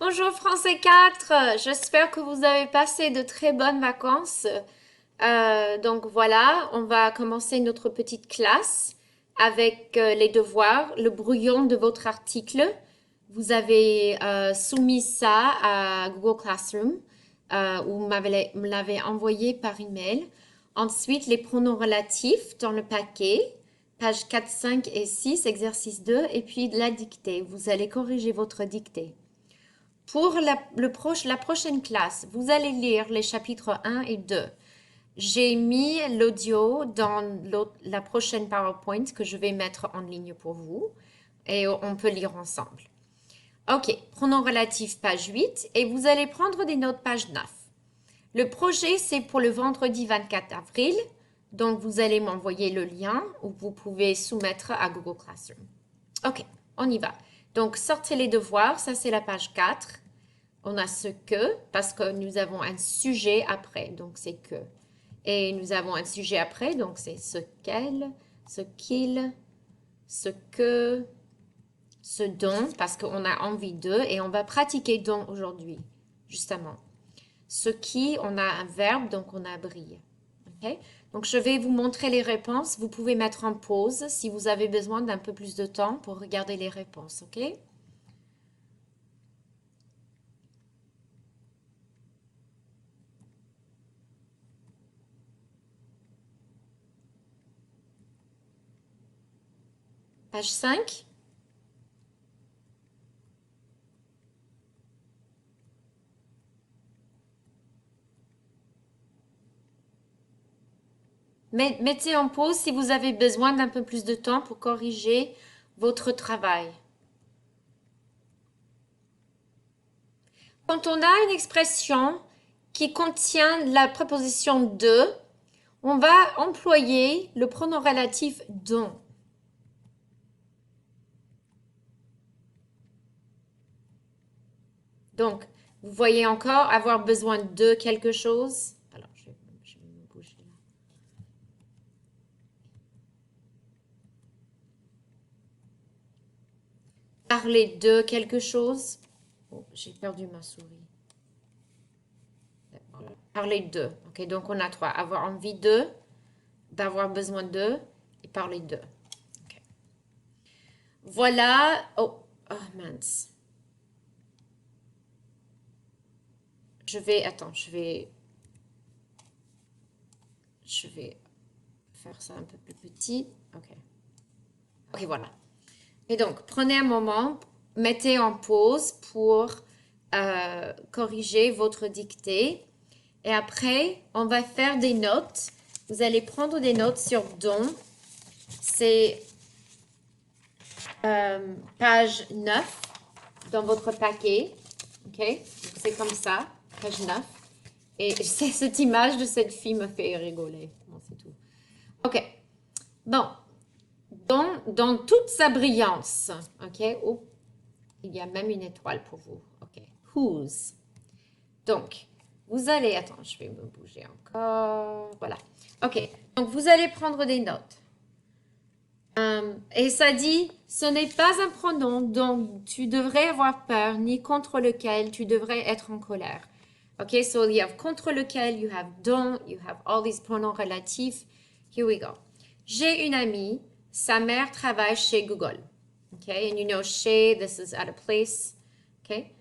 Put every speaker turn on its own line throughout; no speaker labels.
Bonjour Français 4, j'espère que vous avez passé de très bonnes vacances. Donc voilà, on va commencer notre petite classe avec les devoirs, le brouillon de votre article. Vous avez soumis ça à Google Classroom ou me l'avez envoyé par email. Ensuite, les pronoms relatifs dans le paquet, pages 4, 5 et 6, exercice 2, et puis la dictée. Vous allez corriger votre dictée. Pour la prochaine classe, vous allez lire les chapitres 1 et 2. J'ai mis l'audio dans la prochaine PowerPoint que je vais mettre en ligne pour vous et on peut lire ensemble. Ok, pronom relatif page 8 et vous allez prendre des notes page 9. Le projet, c'est pour le vendredi 24 avril, donc vous allez m'envoyer le lien ou vous pouvez soumettre à Google Classroom. Ok, on y va. Donc, sortez les devoirs, ça c'est la page 4. On a ce que, parce que nous avons un sujet après, donc c'est que. Et nous avons un sujet après, donc c'est ce qu'elle, ce qu'il, ce que, ce dont, parce qu'on a envie de, et on va pratiquer dont aujourd'hui, justement. Ce qui, on a un verbe, donc on a brille. Ok. Donc je vais vous montrer les réponses. Vous pouvez mettre en pause si vous avez besoin d'un peu plus de temps pour regarder les réponses, ok? Page 5. Mettez en pause si vous avez besoin d'un peu plus de temps pour corriger votre travail. Quand on a une expression qui contient la préposition de, on va employer le pronom relatif dont. Donc, vous voyez encore avoir besoin de quelque chose. Alors, je vais me bouger là. Parler de quelque chose. Oh, j'ai perdu ma souris. Parler de. Ok, donc on a trois. Avoir envie de, d'avoir besoin de et parler de. Ok. Voilà. Oh, oh mince. Attends, je vais faire ça un peu plus petit. Ok. Ok, voilà. Et donc, prenez un moment, mettez en pause pour corriger votre dictée. Et après, on va faire des notes. Vous allez prendre des notes sur don. C'est page 9 dans votre paquet. OK? C'est comme ça, page 9. Et cette image de cette fille me fait rigoler. Bon, c'est tout. OK. Bon. Dans toute sa brillance. OK? Oh, il y a même une étoile pour vous. OK. Whose. Donc, vous allez... Attends, je vais me bouger encore. Voilà. OK. Donc, vous allez prendre des notes. Et ça dit, ce n'est pas un pronom dont tu devrais avoir peur, ni contre lequel tu devrais être en colère. Okay, so you have contre lequel, you have dont, you have all these pronoms relatifs. Here we go. J'ai une amie, sa mère travaille chez Google. Okay, and you know chez, this is at a place. Okay,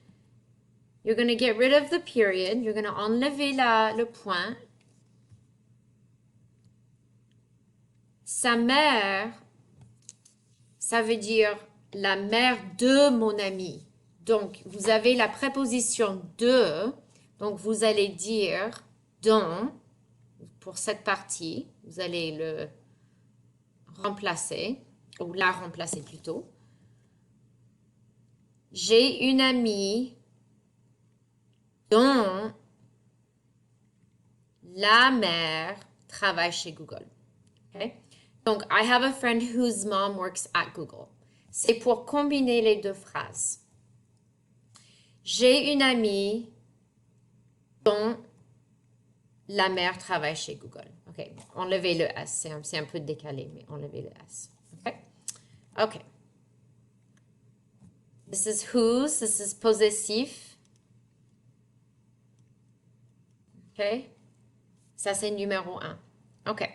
you're going to get rid of the period, you're going to enlever le point. Sa mère, ça veut dire la mère de mon ami. Donc, vous avez la préposition de. Donc, vous allez dire dont pour cette partie. Vous allez le remplacer, ou la remplacer plutôt. J'ai une amie dont la mère travaille chez Google. Okay? Donc, I have a friend whose mom works at Google. C'est pour combiner les deux phrases. J'ai une amie dont la mère travaille chez Google. OK. Enlevez le S. C'est un peu décalé, mais enlevez le S. OK. OK. This is whose. This is possessif. OK? Ça, c'est numéro 1. OK.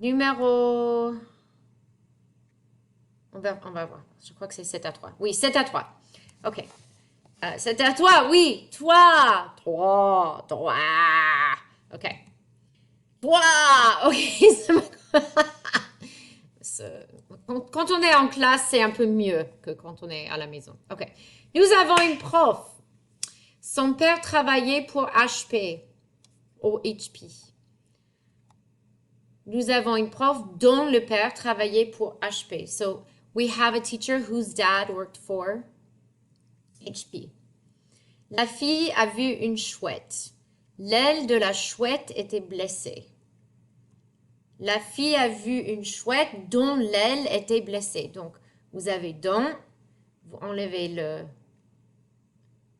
Numéro... On va voir. Je crois que c'est 7-3. Oui, 7-3. OK. 7-3, oui. Toi. Toi. OK. Toi. OK. Quand on est en classe, c'est un peu mieux que quand on est à la maison. OK. Nous avons une prof. Son père travaillait pour HP. Au HP. Nous avons une prof dont le père travaillait pour HP. So, we have a teacher whose dad worked for HP. La fille a vu une chouette. L'aile de la chouette était blessée. La fille a vu une chouette dont l'aile était blessée. Donc, vous avez dont, vous enlevez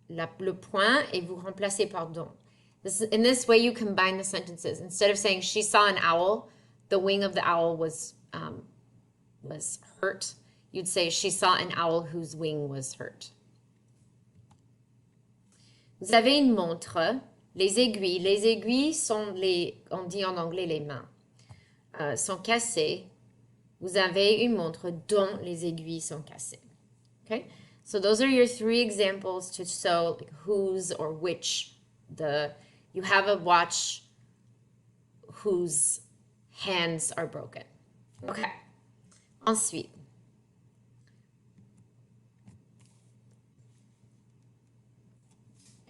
le point et vous remplacez par dont. In this way, you combine the sentences. Instead of saying she saw an owl, the wing of the owl was hurt. You'd say she saw an owl whose wing was hurt. Vous avez une montre, les aiguilles. Les aiguilles sont on dit en anglais les mains, sont cassées. Vous avez une montre dont les aiguilles sont cassées. Okay? So those are your 3 examples to show like whose or which you have a watch whose hands are broken. Okay. Ensuite,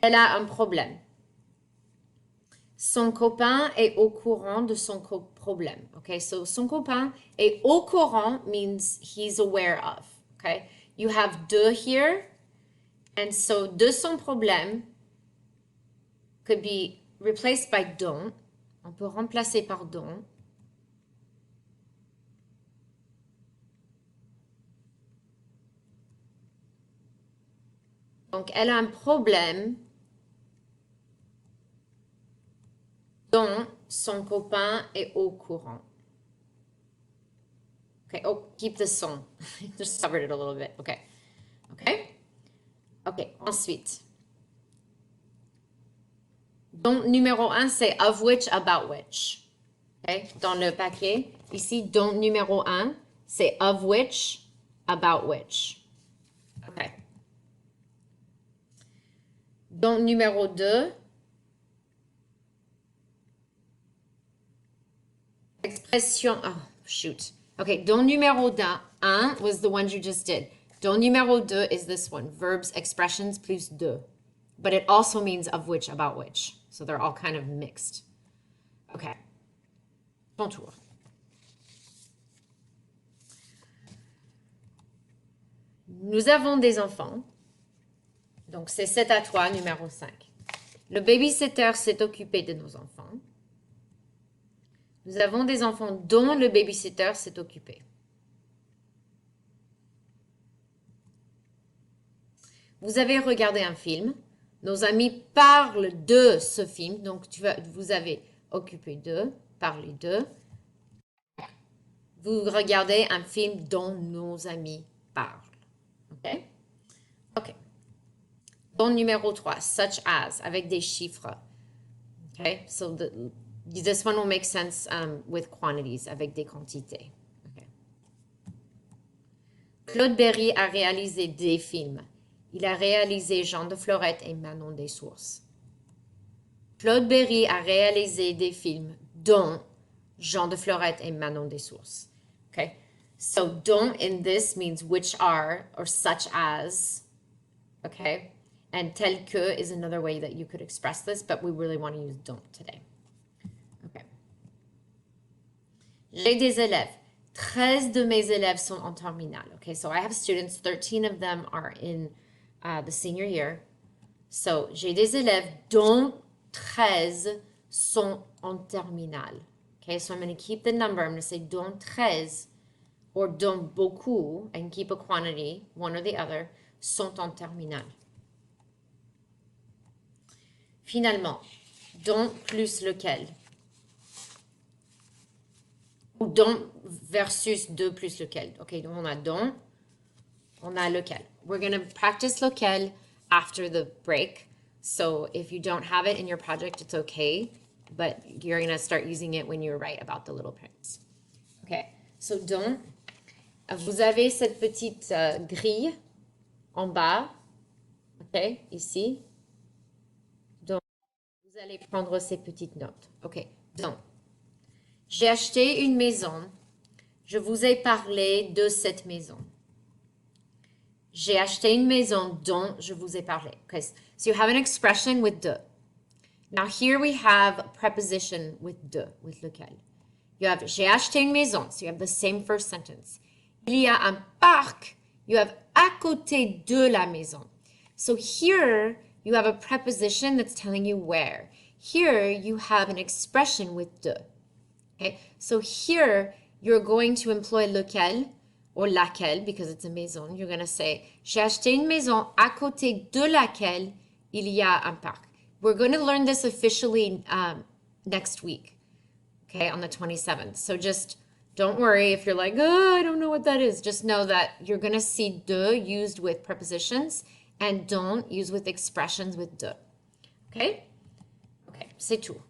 elle a un problème. Son copain est au courant de son problème. Okay, so son copain est au courant means he's aware of. Okay, you have de here, and so de son problème could be replaced by dont. On peut remplacer par dont. Donc, elle a un problème dont son copain est au courant. Okay, oh, keep the son. Just covered it a little bit. Okay. Okay? Okay, ensuite. Donc, numéro 1, c'est of which, about which. Okay? Dans le paquet, ici, donc numéro 1, c'est of which, about which. Okay. Donc, numéro 2, expression, oh, shoot. Okay, donc numéro 1 was the ones you just did. Donc numéro 2 is this one, verbs, expressions plus de. But it also means of which, about which. So they're all kind of mixed. Okay. Ton tour. Nous avons des enfants. Donc c'est 7-3, numéro 5. Le babysitter s'est occupé de nos enfants. Nous avons des enfants dont le babysitter s'est occupé. Vous avez regardé un film. Nos amis parlent de ce film. Donc, vous avez occupé de, parlé de. Vous regardez un film dont nos amis parlent. OK? OK. Don numéro 3, such as, avec des chiffres. OK? So, this one will make sense with quantities, avec des quantités. Okay. Claude Berry a réalisé des films. Il a réalisé Jean de Florette et Manon des Sources. Claude Berry a réalisé des films dont Jean de Florette et Manon des Sources. Okay? So don't in this means which are or such as. Okay? And tel que is another way that you could express this, but we really want to use don't today. Okay. J'ai des élèves. 13 de mes élèves sont en terminale. Okay, so I have students, 13 of them are in the senior year. So, j'ai des élèves dont 13 sont en terminale. Okay, so I'm going to keep the number. I'm going to say dont 13 or dont beaucoup and keep a quantity, one or the other, sont en terminale. Finalement, dont plus lequel? Ou dont versus de plus lequel. OK, donc on a dont, on a lequel. We're going to practice lequel after the break. So if you don't have it in your project, it's okay, but you're going to start using it when you write about the Little Prince. Okay, so donc, vous avez cette petite grille en bas, ok, ici. Donc, vous allez prendre ces petites notes. Ok, donc, j'ai acheté une maison. Je vous ai parlé de cette maison. J'ai acheté une maison dont je vous ai parlé. Okay, so you have an expression with de. Now here we have a preposition with de, with lequel. You have j'ai acheté une maison, so you have the same first sentence. Il y a un parc, you have à côté de la maison. So here you have a preposition that's telling you where. Here you have an expression with de. Okay, so here you're going to employ lequel or laquelle because it's a maison. You're going to say j'ai acheté une maison à côté de laquelle il y a un parc. We're going to learn this officially next week, okay, on the 27th. So just don't worry if you're like, oh, I don't know what that is. Just know that you're going to see de used with prepositions and don't use with expressions with de. Okay? Okay, c'est tout.